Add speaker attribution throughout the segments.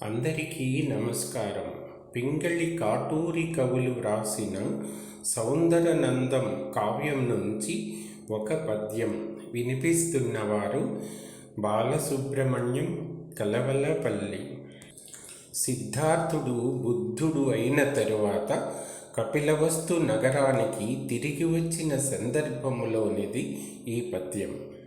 Speaker 1: అందరికీ నమస్కారం. పింగళి కాటూరి కవులు వ్రాసిన సౌందరనందం కావ్యం నుంచి ఒక పద్యం వినిపిస్తున్నవారు బాలసుబ్రహ్మణ్యం కలవలపల్లి. సిద్ధార్థుడు బుద్ధుడు అయిన తరువాత కపిలవస్తు నగరానికి తిరిగి వచ్చిన సందర్భములోనిది ఈ పద్యం.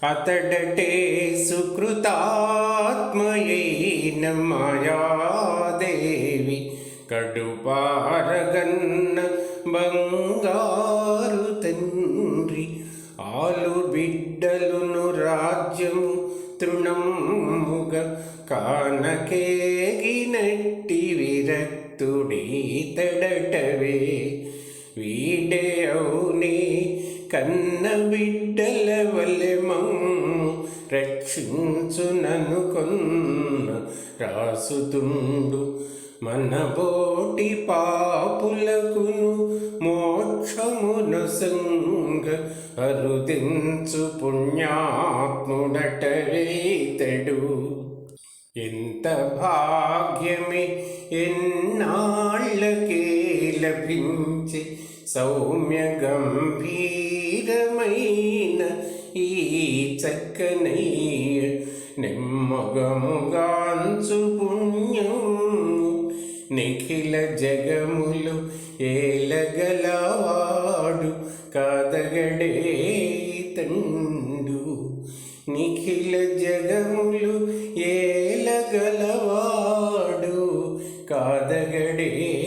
Speaker 1: అతడటే సుకృతాత్మయైన మాయాదేవి కడుపారగన్న బంగారు తండ్రి ఆలు బిడ్డలును రాజ్యము తృణముగ కానకేగినట్టి విరక్తుడీతడటవే వీడే అవునే కన్న బిడ్డల వలె మమ్ము రక్షించుననుకొన్న రాసుతుండు మనబోటి పాపులకును మోక్షమును సంగ అరుదించు పుణ్యాత్ముడటవేతడు. ఎంత భాగ్యమే ఎన్నాళ్ళకే లభించి సౌమ్య గంభీరమైన ఈ చక్కనయ్య నెమ్మగముగాంచు పుణ్యము నిఖిల జగములు ఏలగలవాడు కాదగడే తండు. నిఖిల జగములు ఏలగలవాడు కాదగడే